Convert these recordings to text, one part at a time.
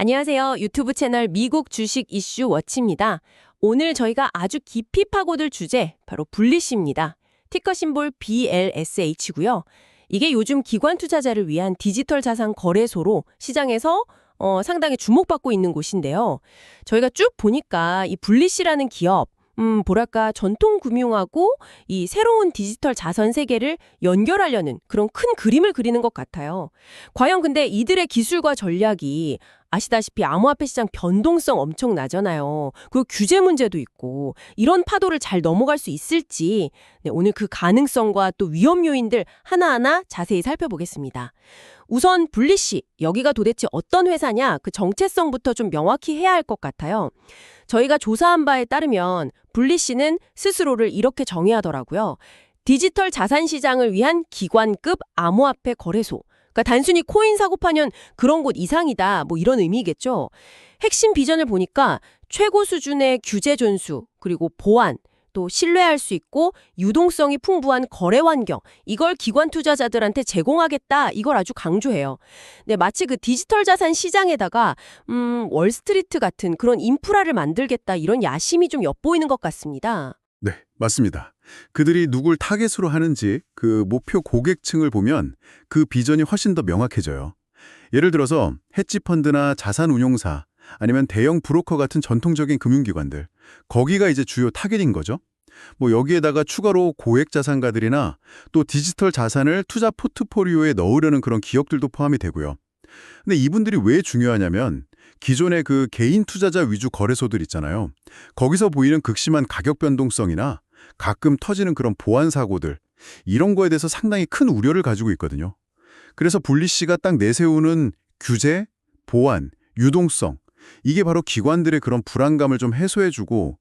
안녕하세요. 유튜브 채널 미국 주식 이슈 워치입니다. 오늘 저희가 아주 깊이 파고들 주제, 바로 불리시입니다. 티커 심볼 BLSH고요. 이게 요즘 기관 투자자를 위한 디지털 자산 거래소로 시장에서 상당히 주목받고 있는 곳인데요. 저희가 쭉 보니까 이 불리시라는 기업, 뭐랄까 전통 금융하고 이 새로운 디지털 자선 세계를 연결하려는 그런 큰 그림을 그리는 것 같아요. 과연 근데 이들의 기술과 전략이 아시다시피 암호화폐 시장 변동성 엄청나잖아요. 그리고 규제 문제도 있고 이런 파도를 잘 넘어갈 수 있을지 오늘 그 가능성과 또 위험 요인들 하나하나 자세히 살펴보겠습니다. 우선 불리시, 여기가 도대체 어떤 회사냐 그 정체성부터 좀 명확히 해야 할 것 같아요. 저희가 조사한 바에 따르면 불리시는 스스로를 이렇게 정의하더라고요. 디지털 자산 시장을 위한 기관급 암호화폐 거래소. 그러니까 단순히 코인 사고 파는 그런 곳 이상이다. 뭐 이런 의미겠죠. 핵심 비전을 보니까 최고 수준의 규제 준수, 그리고 보안, 또 신뢰할 수 있고 유동성이 풍부한 거래 환경, 이걸 기관 투자자들한테 제공하겠다. 이걸 아주 강조해요. 네, 마치 그 디지털 자산 시장에다가 월스트리트 같은 그런 인프라를 만들겠다. 이런 야심이 좀 엿보이는 것 같습니다. 네, 맞습니다. 그들이 누굴 타겟으로 하는지 그 목표 고객층을 보면 그 비전이 훨씬 더 명확해져요. 예를 들어서 헤지펀드나 자산운용사 아니면 대형 브로커 같은 전통적인 금융기관들, 거기가 이제 주요 타겟인 거죠. 뭐 여기에다가 추가로 고액 자산가들이나 또 디지털 자산을 투자 포트폴리오에 넣으려는 그런 기업들도 포함이 되고요. 근데 이분들이 왜 중요하냐면 기존의 그 개인 투자자 위주 거래소들 있잖아요. 거기서 보이는 극심한 가격 변동성이나 가끔 터지는 그런 보안 사고들, 이런 거에 대해서 상당히 큰 우려를 가지고 있거든요. 그래서 불리시가 딱 내세우는 규제, 보안, 유동성, 이게 바로 기관들의 그런 불안감을 좀 해소해주고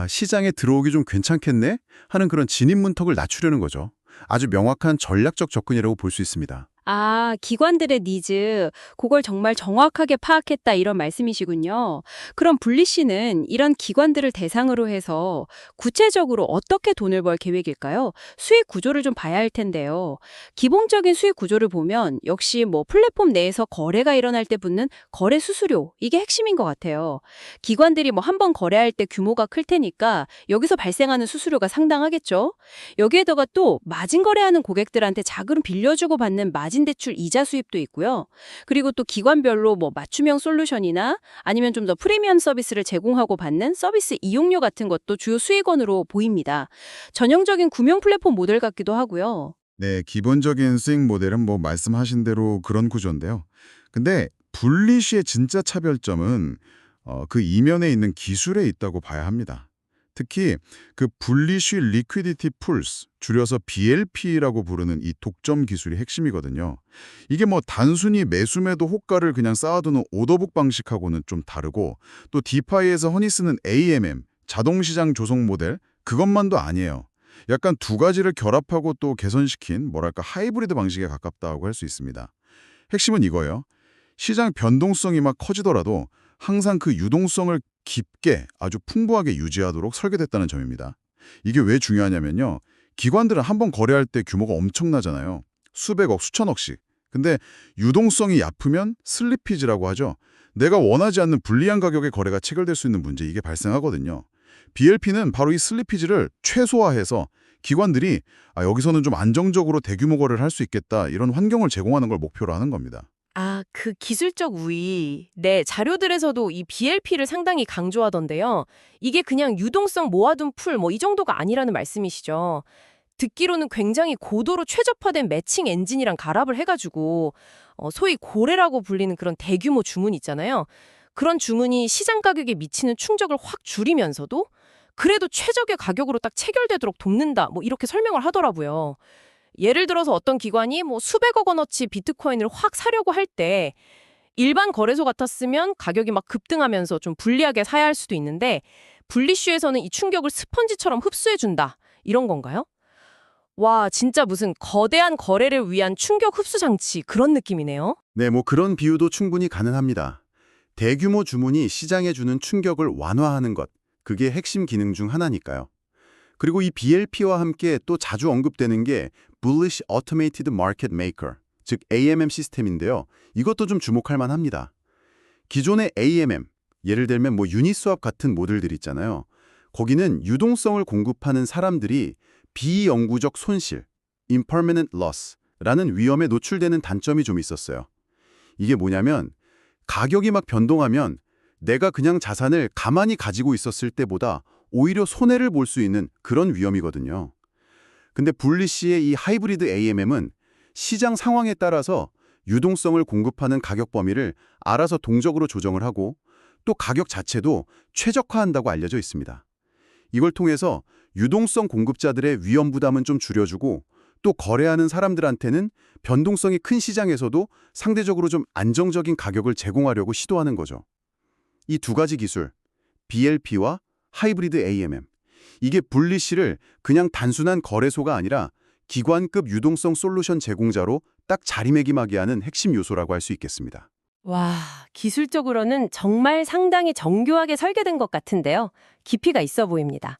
시장에 들어오기 좀 괜찮겠네? 하는 그런 진입 문턱을 낮추려는 거죠. 아주 명확한 전략적 접근이라고 볼 수 있습니다. 기관들의 니즈, 그걸 정말 정확하게 파악했다 이런 말씀이시군요. 그럼 분리씨는 이런 기관들을 대상으로 해서 구체적으로 어떻게 돈을 벌 계획일까요? 수익 구조를 좀 봐야 할 텐데요. 기본적인 수익 구조를 보면 역시 뭐 플랫폼 내에서 거래가 일어날 때 붙는 거래 수수료, 이게 핵심인 것 같아요. 기관들이 뭐 한 번 거래할 때 규모가 클 테니까 여기서 발생하는 수수료가 상당하겠죠. 여기에다가 또 마진 거래하는 고객들한테 자금 빌려주고 받는 마진 대출 이자 수입도 있고요. 그리고 또 기관별로 뭐 맞춤형 솔루션이나 아니면 좀 더 프리미엄 서비스를 제공하고 받는 서비스 이용료 같은 것도 주요 수익원으로 보입니다. 전형적인 금융 플랫폼 모델 같기도 하고요. 네, 기본적인 수익 모델은 뭐 말씀하신 대로 그런 구조인데요. 근데 분리시의 진짜 차별점은 그 이면에 있는 기술에 있다고 봐야 합니다. 특히 그 분리시 리퀴디티 풀스, 줄여서 BLP라고 부르는 이 독점 기술이 핵심이거든요. 이게 뭐 단순히 매수매도 호가를 그냥 쌓아두는 오더북 방식하고는 좀 다르고, 또 디파이에서 흔히 쓰는 AMM, 자동시장 조성 모델, 그것만도 아니에요. 약간 두 가지를 결합하고 또 개선시킨 뭐랄까 하이브리드 방식에 가깝다고 할 수 있습니다. 핵심은 이거예요. 시장 변동성이 막 커지더라도 항상 그 유동성을 깊게 아주 풍부하게 유지하도록 설계됐다는 점입니다. 이게 왜 중요하냐면요. 기관들은 한번 거래할 때 규모가 엄청나잖아요. 수백억, 수천억씩. 근데 유동성이 얕으면 슬리피지라고 하죠. 내가 원하지 않는 불리한 가격의 거래가 체결될 수 있는 문제, 이게 발생하거든요. BLP는 바로 이 슬리피지를 최소화해서 기관들이 여기서는 좀 안정적으로 대규모 거래를 할 수 있겠다, 이런 환경을 제공하는 걸 목표로 하는 겁니다. 그 기술적 우위. 네, 자료들에서도 이 BLP를 상당히 강조하던데요. 이게 그냥 유동성 모아둔 풀 뭐 이 정도가 아니라는 말씀이시죠. 듣기로는 굉장히 고도로 최적화된 매칭 엔진이랑 결합을 해가지고 소위 고래라고 불리는 그런 대규모 주문 있잖아요. 그런 주문이 시장 가격에 미치는 충격을 확 줄이면서도 그래도 최적의 가격으로 딱 체결되도록 돕는다. 뭐 이렇게 설명을 하더라고요. 예를 들어서 어떤 기관이 뭐 수백억 원어치 비트코인을 확 사려고 할 때 일반 거래소 같았으면 가격이 막 급등하면서 좀 불리하게 사야 할 수도 있는데 분리슈에서는 이 충격을 스펀지처럼 흡수해준다. 이런 건가요? 와, 진짜 무슨 거대한 거래를 위한 충격 흡수 장치 그런 느낌이네요. 네, 뭐 그런 비유도 충분히 가능합니다. 대규모 주문이 시장에 주는 충격을 완화하는 것, 그게 핵심 기능 중 하나니까요. 그리고 이 BLP와 함께 또 자주 언급되는 게 Bullish Automated Market Maker, 즉 AMM 시스템인데요. 이것도 좀 주목할 만합니다. 기존의 AMM, 예를 들면 뭐 유니스왑 같은 모델들 있잖아요. 거기는 유동성을 공급하는 사람들이 비영구적 손실, impermanent loss라는 위험에 노출되는 단점이 좀 있었어요. 이게 뭐냐면 가격이 막 변동하면 내가 그냥 자산을 가만히 가지고 있었을 때보다 오히려 손해를 볼 수 있는 그런 위험이거든요. 근데 불리시의 이 하이브리드 AMM은 시장 상황에 따라서 유동성을 공급하는 가격 범위를 알아서 동적으로 조정을 하고 또 가격 자체도 최적화한다고 알려져 있습니다. 이걸 통해서 유동성 공급자들의 위험 부담은 좀 줄여주고 또 거래하는 사람들한테는 변동성이 큰 시장에서도 상대적으로 좀 안정적인 가격을 제공하려고 시도하는 거죠. 이 두 가지 기술, BLP와 하이브리드 AMM, 이게 불리시를 그냥 단순한 거래소가 아니라 기관급 유동성 솔루션 제공자로 딱 자리매김하게 하는 핵심 요소라고 할 수 있겠습니다. 와, 기술적으로는 정말 상당히 정교하게 설계된 것 같은데요. 깊이가 있어 보입니다.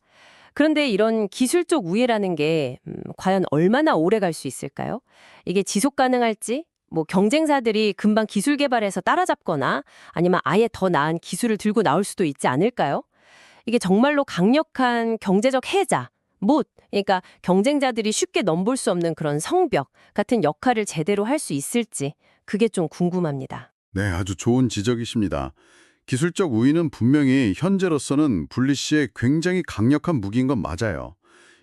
그런데 이런 기술적 우위라는 게 과연 얼마나 오래 갈 수 있을까요? 이게 지속 가능할지, 뭐 경쟁사들이 금방 기술 개발해서 따라잡거나 아니면 아예 더 나은 기술을 들고 나올 수도 있지 않을까요? 이게 정말로 강력한 경제적 해자, 못, 그러니까 경쟁자들이 쉽게 넘볼 수 없는 그런 성벽 같은 역할을 제대로 할 수 있을지 그게 좀 궁금합니다. 네, 아주 좋은 지적이십니다. 기술적 우위는 분명히 현재로서는 불리시의 굉장히 강력한 무기인 건 맞아요.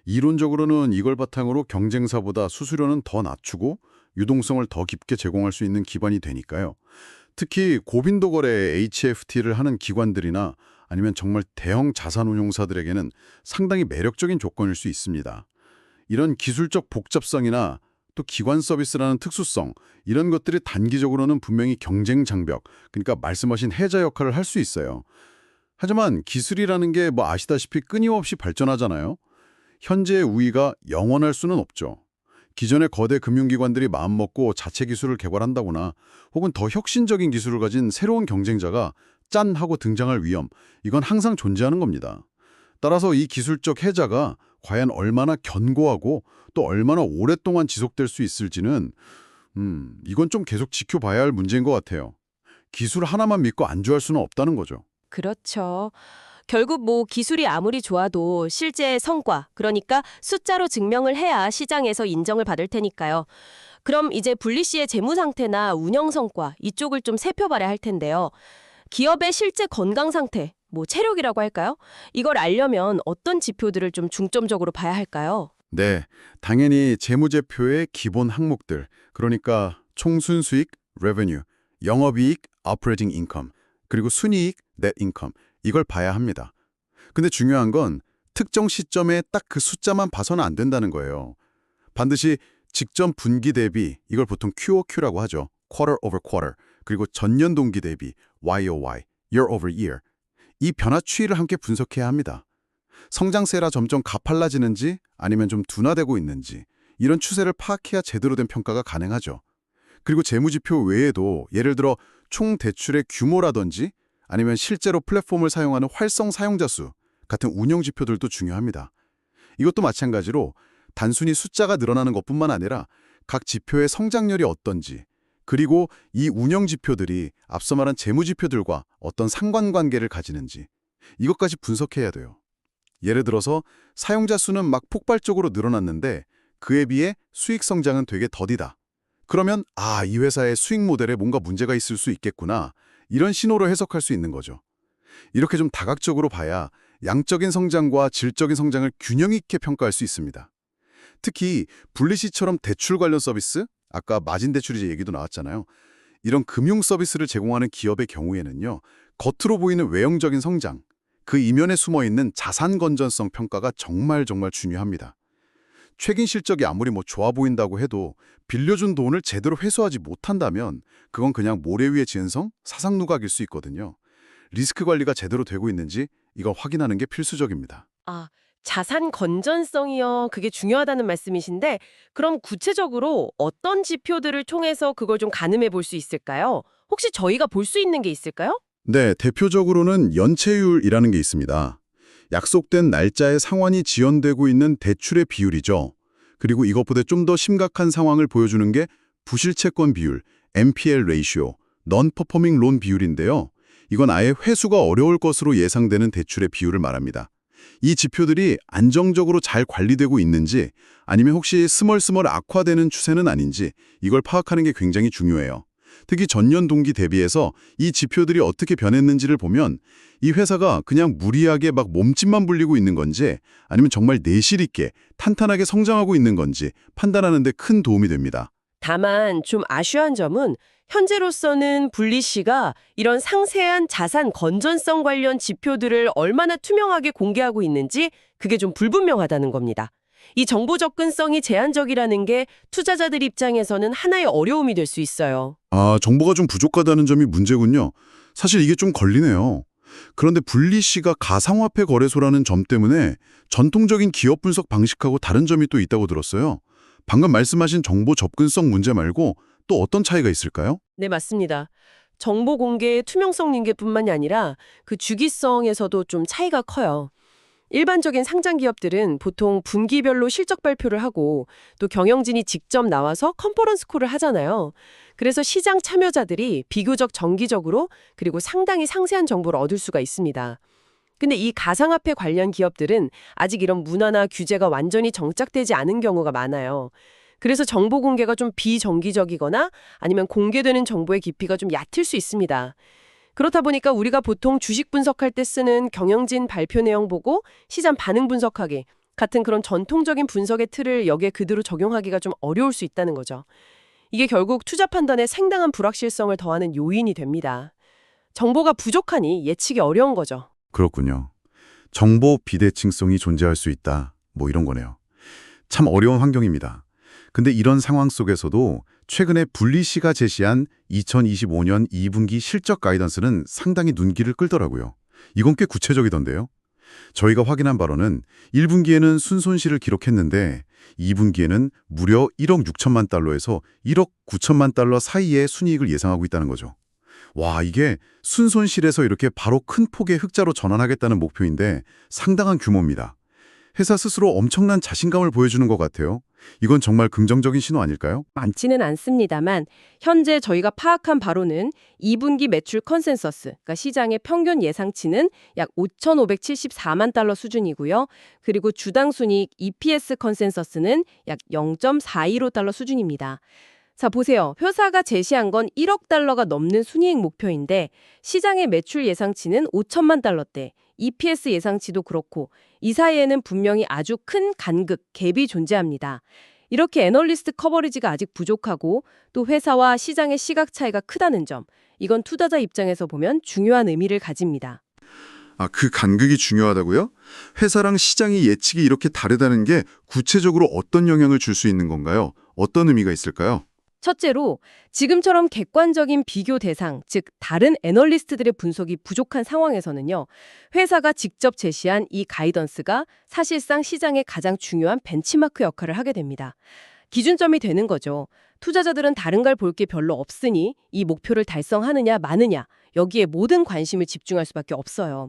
이론적으로는 이걸 바탕으로 경쟁사보다 수수료는 더 낮추고 유동성을 더 깊게 제공할 수 있는 기반이 되니까요. 특히 고빈도 거래 HFT를 하는 기관들이나 아니면 정말 대형 자산운용사들에게는 상당히 매력적인 조건일 수 있습니다. 이런 기술적 복잡성이나 또 기관 서비스라는 특수성, 이런 것들이 단기적으로는 분명히 경쟁 장벽, 그러니까 말씀하신 해자 역할을 할 수 있어요. 하지만 기술이라는 게 뭐 아시다시피 끊임없이 발전하잖아요. 현재의 우위가 영원할 수는 없죠. 기존의 거대 금융기관들이 마음먹고 자체 기술을 개발한다거나 혹은 더 혁신적인 기술을 가진 새로운 경쟁자가 짠 하고 등장할 위험, 이건 항상 존재하는 겁니다. 따라서 이 기술적 해자가 과연 얼마나 견고하고 또 얼마나 오랫동안 지속될 수 있을지는 이건 좀 계속 지켜봐야 할 문제인 것 같아요. 기술 하나만 믿고 안주할 수는 없다는 거죠. 그렇죠. 결국 뭐 기술이 아무리 좋아도 실제 성과, 그러니까 숫자로 증명을 해야 시장에서 인정을 받을 테니까요. 그럼 이제 분리시의 재무 상태나 운영 성과 이쪽을 좀 살펴봐야 할 텐데요. 기업의 실제 건강 상태, 뭐 체력이라고 할까요? 이걸 알려면 어떤 지표들을 좀 중점적으로 봐야 할까요? 네, 당연히 재무제표의 기본 항목들, 그러니까 총순수익, revenue, 영업이익, operating income, 그리고 순이익, net income, 이걸 봐야 합니다. 근데 중요한 건 특정 시점에 딱 그 숫자만 봐서는 안 된다는 거예요. 반드시 직전 분기 대비, 이걸 보통 QOQ라고 하죠. quarter over quarter, 그리고 전년 동기 대비, YOY, year over year. 이 변화 추이를 함께 분석해야 합니다. 성장세라 점점 가팔라지는지 아니면 좀 둔화되고 있는지 이런 추세를 파악해야 제대로 된 평가가 가능하죠. 그리고 재무지표 외에도 예를 들어 총 대출의 규모라든지 아니면 실제로 플랫폼을 사용하는 활성 사용자 수 같은 운영 지표들도 중요합니다. 이것도 마찬가지로 단순히 숫자가 늘어나는 것뿐만 아니라 각 지표의 성장률이 어떤지 그리고 이 운영 지표들이 앞서 말한 재무 지표들과 어떤 상관관계를 가지는지 이것까지 분석해야 돼요. 예를 들어서 사용자 수는 막 폭발적으로 늘어났는데 그에 비해 수익 성장은 되게 더디다. 그러면 이 회사의 수익 모델에 뭔가 문제가 있을 수 있겠구나. 이런 신호로 해석할 수 있는 거죠. 이렇게 좀 다각적으로 봐야 양적인 성장과 질적인 성장을 균형 있게 평가할 수 있습니다. 특히 분리시처럼 대출 관련 서비스, 아까 마진 대출이제 얘기도 나왔잖아요. 이런 금융 서비스를 제공하는 기업의 경우에는요. 겉으로 보이는 외형적인 성장, 그 이면에 숨어있는 자산 건전성 평가가 정말 중요합니다. 최근 실적이 아무리 좋아 보인다고 해도 빌려준 돈을 제대로 회수하지 못한다면 그건 그냥 모래 위에 지은 성, 사상 누각일 수 있거든요. 리스크 관리가 제대로 되고 있는지 이걸 확인하는 게 필수적입니다. 자산 건전성이요. 그게 중요하다는 말씀이신데 그럼 구체적으로 어떤 지표들을 통해서 그걸 좀 가늠해 볼 수 있을까요? 혹시 저희가 볼 수 있는 게 있을까요? 네, 대표적으로는 연체율이라는 게 있습니다. 약속된 날짜에 상환이 지연되고 있는 대출의 비율이죠. 그리고 이것보다 좀 더 심각한 상황을 보여주는 게 부실채권 비율, NPL 레이시오, Non-Performing Loan 비율인데요. 이건 아예 회수가 어려울 것으로 예상되는 대출의 비율을 말합니다. 이 지표들이 안정적으로 잘 관리되고 있는지 아니면 혹시 스멀스멀 악화되는 추세는 아닌지 이걸 파악하는 게 굉장히 중요해요. 특히 전년 동기 대비해서 이 지표들이 어떻게 변했는지를 보면 이 회사가 그냥 무리하게 막 몸집만 불리고 있는 건지 아니면 정말 내실 있게 탄탄하게 성장하고 있는 건지 판단하는 데 큰 도움이 됩니다. 다만 좀 아쉬운 점은 현재로서는 분리씨가 이런 상세한 자산 건전성 관련 지표들을 얼마나 투명하게 공개하고 있는지 그게 좀 불분명하다는 겁니다. 이 정보 접근성이 제한적이라는 게 투자자들 입장에서는 하나의 어려움이 될 수 있어요. 정보가 좀 부족하다는 점이 문제군요. 사실 이게 좀 걸리네요. 그런데 분리씨가 가상화폐 거래소라는 점 때문에 전통적인 기업 분석 방식하고 다른 점이 또 있다고 들었어요. 방금 말씀하신 정보 접근성 문제 말고 또 어떤 차이가 있을까요? 네, 맞습니다. 정보 공개의 투명성 닌계뿐만이 아니라 그 주기성에서도 좀 차이가 커요. 일반적인 상장 기업들은 보통 분기별로 실적 발표를 하고 또 경영진이 직접 나와서 컨퍼런스 콜을 하잖아요. 그래서 시장 참여자들이 비교적 정기적으로 그리고 상당히 상세한 정보를 얻을 수가 있습니다. 근데 이 가상화폐 관련 기업들은 아직 이런 문화나 규제가 완전히 정착되지 않은 경우가 많아요. 그래서 정보 공개가 좀 비정기적이거나 아니면 공개되는 정보의 깊이가 좀 얕을 수 있습니다. 그렇다 보니까 우리가 보통 주식 분석할 때 쓰는 경영진 발표 내용 보고 시장 반응 분석하기 같은 그런 전통적인 분석의 틀을 여기에 그대로 적용하기가 좀 어려울 수 있다는 거죠. 이게 결국 투자 판단에 상당한 불확실성을 더하는 요인이 됩니다. 정보가 부족하니 예측이 어려운 거죠. 그렇군요. 정보 비대칭성이 존재할 수 있다. 뭐 이런 거네요. 참 어려운 환경입니다. 근데 이런 상황 속에서도 최근에 분리씨가 제시한 2025년 2분기 실적 가이던스는 상당히 눈길을 끌더라고요. 이건 꽤 구체적이던데요. 저희가 확인한 바로는 1분기에는 순손실을 기록했는데 2분기에는 무려 1억 6천만 달러에서 1억 9천만 달러 사이의 순이익을 예상하고 있다는 거죠. 와, 이게 순손실에서 이렇게 바로 큰 폭의 흑자로 전환하겠다는 목표인데 상당한 규모입니다. 회사 스스로 엄청난 자신감을 보여주는 것 같아요. 이건 정말 긍정적인 신호 아닐까요? 많지는 않습니다만 현재 저희가 파악한 바로는 2분기 매출 컨센서스, 그러니까 시장의 평균 예상치는 약 5,574만 달러 수준이고요. 그리고 주당 순이익 EPS 컨센서스는 약 0.415달러 수준입니다. 자, 보세요. 회사가 제시한 건 1억 달러가 넘는 순이익 목표인데 시장의 매출 예상치는 5천만 달러대, EPS 예상치도 그렇고 이 사이에는 분명히 아주 큰 간극, 갭이 존재합니다. 이렇게 애널리스트 커버리지가 아직 부족하고 또 회사와 시장의 시각 차이가 크다는 점, 이건 투자자 입장에서 보면 중요한 의미를 가집니다. 그 간극이 중요하다고요? 회사랑 시장의 예측이 이렇게 다르다는 게 구체적으로 어떤 영향을 줄 수 있는 건가요? 어떤 의미가 있을까요? 첫째로 지금처럼 객관적인 비교 대상, 즉 다른 애널리스트들의 분석이 부족한 상황에서는요. 회사가 직접 제시한 이 가이던스가 사실상 시장의 가장 중요한 벤치마크 역할을 하게 됩니다. 기준점이 되는 거죠. 투자자들은 다른 걸 볼 게 별로 없으니 이 목표를 달성하느냐 마느냐 여기에 모든 관심을 집중할 수밖에 없어요.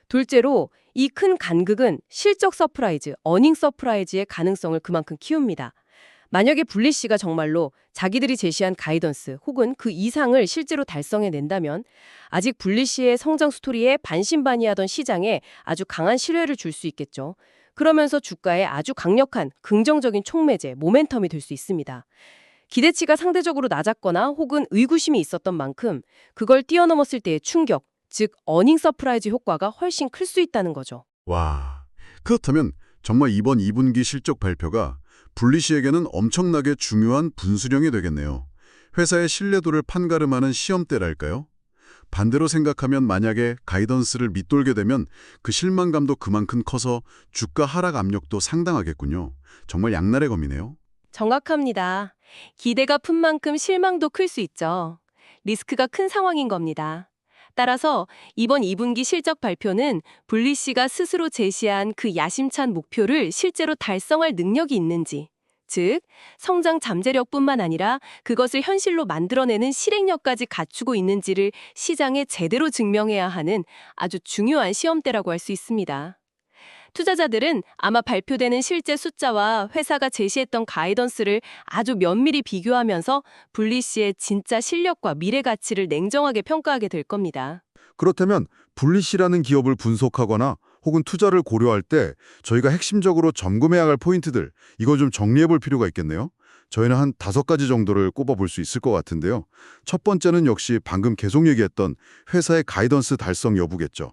둘째로 이 큰 간극은 실적 서프라이즈, 어닝 서프라이즈의 가능성을 그만큼 키웁니다. 만약에 분리씨가 정말로 자기들이 제시한 가이던스 혹은 그 이상을 실제로 달성해낸다면 아직 분리씨의 성장 스토리에 반신반의하던 시장에 아주 강한 신뢰를 줄 수 있겠죠. 그러면서 주가에 아주 강력한 긍정적인 촉매제, 모멘텀이 될 수 있습니다. 기대치가 상대적으로 낮았거나 혹은 의구심이 있었던 만큼 그걸 뛰어넘었을 때의 충격, 즉 어닝 서프라이즈 효과가 훨씬 클 수 있다는 거죠. 와, 그렇다면 정말 이번 2분기 실적 발표가 분리씨에게는 엄청나게 중요한 분수령이 되겠네요. 회사의 신뢰도를 판가름하는 시험대랄까요? 반대로 생각하면 만약에 가이던스를 밑돌게 되면 그 실망감도 그만큼 커서 주가 하락 압력도 상당하겠군요. 정말 양날의 검이네요. 정확합니다. 기대가 큰 만큼 실망도 클 수 있죠. 리스크가 큰 상황인 겁니다. 따라서 이번 2분기 실적 발표는 분리씨가 스스로 제시한 그 야심찬 목표를 실제로 달성할 능력이 있는지, 즉 성장 잠재력뿐만 아니라 그것을 현실로 만들어내는 실행력까지 갖추고 있는지를 시장에 제대로 증명해야 하는 아주 중요한 시험대라고 할 수 있습니다. 투자자들은 아마 발표되는 실제 숫자와 회사가 제시했던 가이던스를 아주 면밀히 비교하면서 분리시의 진짜 실력과 미래 가치를 냉정하게 평가하게 될 겁니다. 그렇다면 분리시라는 기업을 분석하거나 혹은 투자를 고려할 때 저희가 핵심적으로 점검해야 할 포인트들, 이거 좀 정리해 볼 필요가 있겠네요. 저희는 한 5가지 정도를 꼽아볼 수 있을 것 같은데요. 첫 번째는 역시 방금 계속 얘기했던 회사의 가이던스 달성 여부겠죠.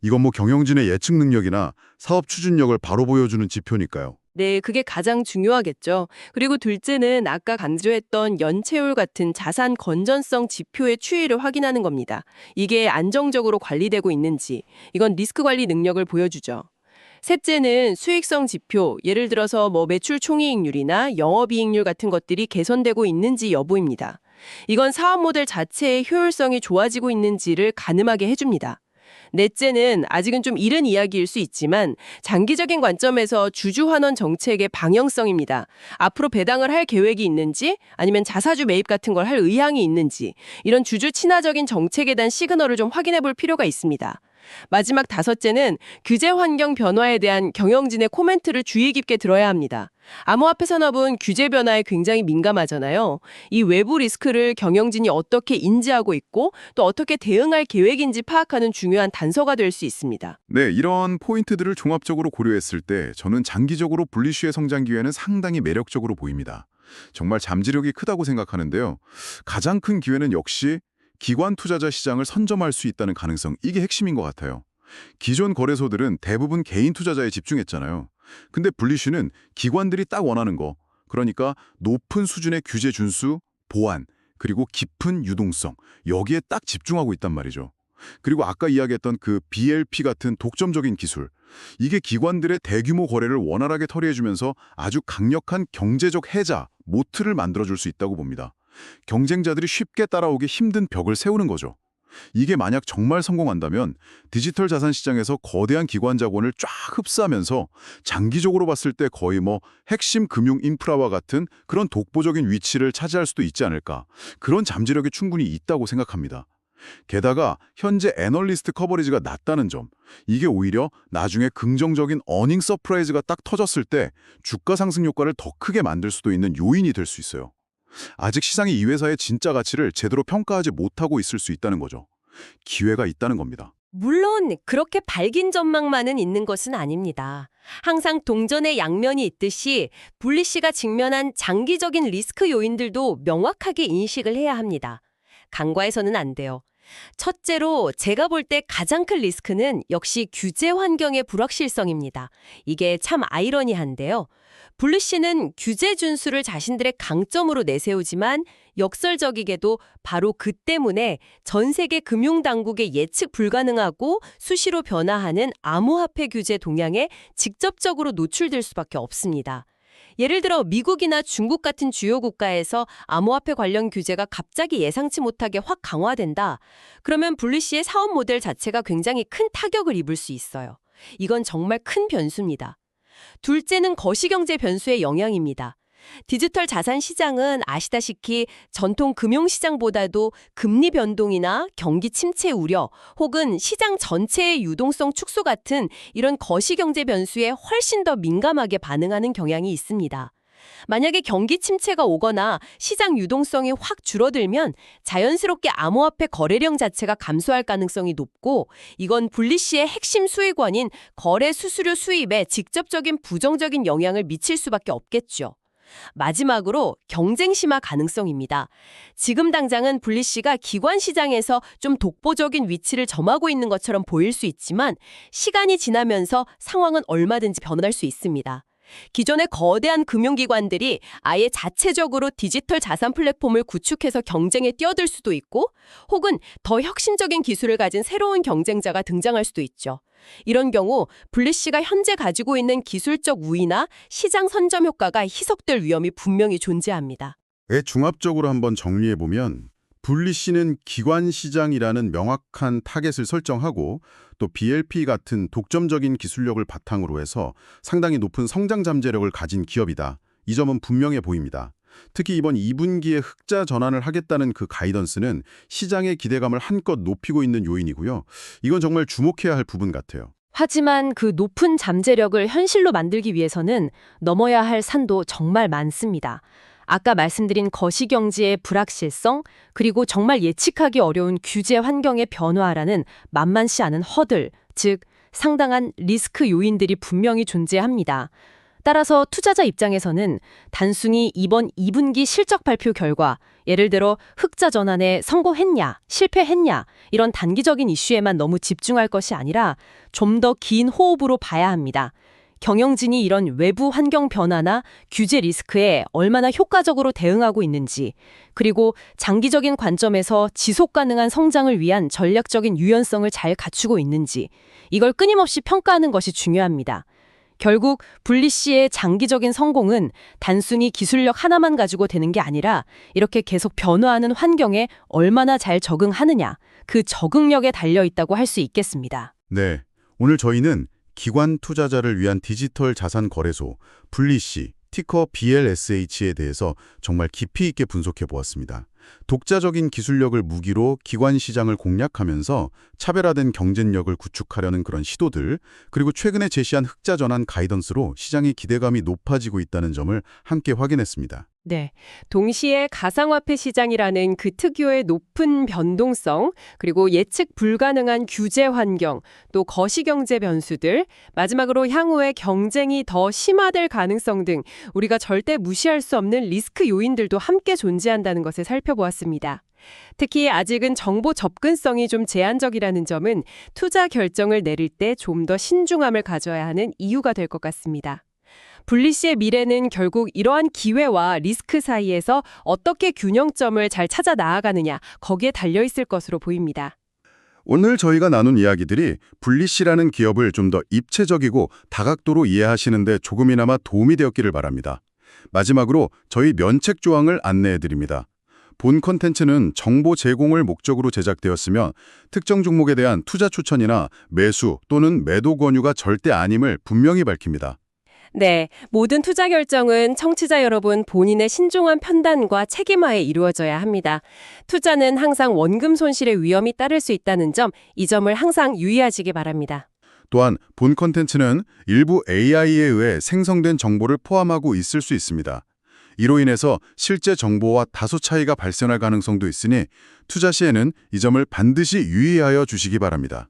이건 뭐 경영진의 예측 능력이나 사업 추진력을 바로 보여주는 지표니까요. 네, 그게 가장 중요하겠죠. 그리고 둘째는 아까 강조했던 연체율 같은 자산 건전성 지표의 추이를 확인하는 겁니다. 이게 안정적으로 관리되고 있는지, 이건 리스크 관리 능력을 보여주죠. 셋째는 수익성 지표, 예를 들어서 매출 총이익률이나 영업이익률 같은 것들이 개선되고 있는지 여부입니다. 이건 사업 모델 자체의 효율성이 좋아지고 있는지를 가늠하게 해줍니다. 넷째는 아직은 좀 이른 이야기일 수 있지만 장기적인 관점에서 주주 환원 정책의 방향성입니다. 앞으로 배당을 할 계획이 있는지 아니면 자사주 매입 같은 걸 할 의향이 있는지 이런 주주 친화적인 정책에 대한 시그널을 좀 확인해 볼 필요가 있습니다. 마지막 5째는 규제 환경 변화에 대한 경영진의 코멘트를 주의 깊게 들어야 합니다. 암호화폐 산업은 규제 변화에 굉장히 민감하잖아요. 이 외부 리스크를 경영진이 어떻게 인지하고 있고 또 어떻게 대응할 계획인지 파악하는 중요한 단서가 될 수 있습니다. 네, 이런 포인트들을 종합적으로 고려했을 때 저는 장기적으로 분리시의 성장 기회는 상당히 매력적으로 보입니다. 정말 잠재력이 크다고 생각하는데요. 가장 큰 기회는 역시 기관 투자자 시장을 선점할 수 있다는 가능성, 이게 핵심인 것 같아요. 기존 거래소들은 대부분 개인 투자자에 집중했잖아요. 근데 분리시는 기관들이 딱 원하는 거, 그러니까 높은 수준의 규제 준수, 보안, 그리고 깊은 유동성, 여기에 딱 집중하고 있단 말이죠. 그리고 아까 이야기했던 그 BLP 같은 독점적인 기술, 이게 기관들의 대규모 거래를 원활하게 처리해주면서 아주 강력한 경제적 해자, 모트를 만들어줄 수 있다고 봅니다. 경쟁자들이 쉽게 따라오기 힘든 벽을 세우는 거죠. 이게 만약 정말 성공한다면 디지털 자산 시장에서 거대한 기관 자본을 쫙 흡수하면서 장기적으로 봤을 때 거의 핵심 금융 인프라와 같은 그런 독보적인 위치를 차지할 수도 있지 않을까. 그런 잠재력이 충분히 있다고 생각합니다. 게다가 현재 애널리스트 커버리지가 낮다는 점, 이게 오히려 나중에 긍정적인 어닝 서프라이즈가 딱 터졌을 때 주가 상승 효과를 더 크게 만들 수도 있는 요인이 될 수 있어요. 아직 시장이 이 회사의 진짜 가치를 제대로 평가하지 못하고 있을 수 있다는 거죠. 기회가 있다는 겁니다. 물론 그렇게 밝은 전망만은 있는 것은 아닙니다. 항상 동전의 양면이 있듯이 분리시가 직면한 장기적인 리스크 요인들도 명확하게 인식을 해야 합니다. 간과해서는 안 돼요. 첫째로 제가 볼 때 가장 큰 리스크는 역시 규제 환경의 불확실성입니다. 이게 참 아이러니한데요. 블루시는 규제 준수를 자신들의 강점으로 내세우지만 역설적이게도 바로 그 때문에 전 세계 금융당국의 예측 불가능하고 수시로 변화하는 암호화폐 규제 동향에 직접적으로 노출될 수밖에 없습니다. 예를 들어 미국이나 중국 같은 주요 국가에서 암호화폐 관련 규제가 갑자기 예상치 못하게 확 강화된다. 그러면 블루시의 사업 모델 자체가 굉장히 큰 타격을 입을 수 있어요. 이건 정말 큰 변수입니다. 둘째는 거시경제 변수의 영향입니다. 디지털 자산 시장은 아시다시피 전통 금융시장보다도 금리 변동이나 경기 침체 우려 혹은 시장 전체의 유동성 축소 같은 이런 거시경제 변수에 훨씬 더 민감하게 반응하는 경향이 있습니다. 만약에 경기 침체가 오거나 시장 유동성이 확 줄어들면 자연스럽게 암호화폐 거래량 자체가 감소할 가능성이 높고 이건 분리시의 핵심 수익원인 거래 수수료 수입에 직접적인 부정적인 영향을 미칠 수밖에 없겠죠. 마지막으로 경쟁 심화 가능성입니다. 지금 당장은 분리시가 기관 시장에서 좀 독보적인 위치를 점하고 있는 것처럼 보일 수 있지만 시간이 지나면서 상황은 얼마든지 변할 수 있습니다. 기존의 거대한 금융기관들이 아예 자체적으로 디지털 자산 플랫폼을 구축해서 경쟁에 뛰어들 수도 있고 혹은 더 혁신적인 기술을 가진 새로운 경쟁자가 등장할 수도 있죠. 이런 경우 블리시가 현재 가지고 있는 기술적 우위나 시장 선점 효과가 희석될 위험이 분명히 존재합니다. 종합적으로 한번 정리해보면 분리시는 기관 시장이라는 명확한 타겟을 설정하고 또 BLP 같은 독점적인 기술력을 바탕으로 해서 상당히 높은 성장 잠재력을 가진 기업이다. 이 점은 분명해 보입니다. 특히 이번 2분기에 흑자 전환을 하겠다는 그 가이던스는 시장의 기대감을 한껏 높이고 있는 요인이고요. 이건 정말 주목해야 할 부분 같아요. 하지만 그 높은 잠재력을 현실로 만들기 위해서는 넘어야 할 산도 정말 많습니다. 아까 말씀드린 거시경제의 불확실성, 그리고 정말 예측하기 어려운 규제 환경의 변화라는 만만치 않은 허들, 즉 상당한 리스크 요인들이 분명히 존재합니다. 따라서 투자자 입장에서는 단순히 이번 2분기 실적 발표 결과, 예를 들어 흑자 전환에 성공했냐, 실패했냐 이런 단기적인 이슈에만 너무 집중할 것이 아니라 좀 더 긴 호흡으로 봐야 합니다. 경영진이 이런 외부 환경 변화나 규제 리스크에 얼마나 효과적으로 대응하고 있는지, 그리고 장기적인 관점에서 지속 가능한 성장을 위한 전략적인 유연성을 잘 갖추고 있는지, 이걸 끊임없이 평가하는 것이 중요합니다. 결국 분리시의 장기적인 성공은 단순히 기술력 하나만 가지고 되는 게 아니라 이렇게 계속 변화하는 환경에 얼마나 잘 적응하느냐, 그 적응력에 달려 있다고 할 수 있겠습니다. 네, 오늘 저희는 기관 투자자를 위한 디지털 자산 거래소 분리시, 티커 BLSH에 대해서 정말 깊이 있게 분석해 보았습니다. 독자적인 기술력을 무기로 기관 시장을 공략하면서 차별화된 경쟁력을 구축하려는 그런 시도들, 그리고 최근에 제시한 흑자 전환 가이던스로 시장의 기대감이 높아지고 있다는 점을 함께 확인했습니다. 네. 동시에 가상화폐 시장이라는 그 특유의 높은 변동성, 그리고 예측 불가능한 규제 환경, 또 거시경제 변수들, 마지막으로 향후에 경쟁이 더 심화될 가능성 등 우리가 절대 무시할 수 없는 리스크 요인들도 함께 존재한다는 것을 살펴보았습니다. 특히 아직은 정보 접근성이 좀 제한적이라는 점은 투자 결정을 내릴 때 좀 더 신중함을 가져야 하는 이유가 될 것 같습니다. 분리시의 미래는 결국 이러한 기회와 리스크 사이에서 어떻게 균형점을 잘 찾아 나아가느냐, 거기에 달려 있을 것으로 보입니다. 오늘 저희가 나눈 이야기들이 분리시라는 기업을 좀 더 입체적이고 다각도로 이해하시는 데 조금이나마 도움이 되었기를 바랍니다. 마지막으로 저희 면책 조항을 안내해 드립니다. 본 콘텐츠는 정보 제공을 목적으로 제작되었으며 특정 종목에 대한 투자 추천이나 매수 또는 매도 권유가 절대 아님을 분명히 밝힙니다. 네, 모든 투자 결정은 청취자 여러분 본인의 신중한 판단과 책임하에 이루어져야 합니다. 투자는 항상 원금 손실의 위험이 따를 수 있다는 점, 이 점을 항상 유의하시기 바랍니다. 또한 본 콘텐츠는 일부 AI에 의해 생성된 정보를 포함하고 있을 수 있습니다. 이로 인해서 실제 정보와 다소 차이가 발생할 가능성도 있으니 투자 시에는 이 점을 반드시 유의하여 주시기 바랍니다.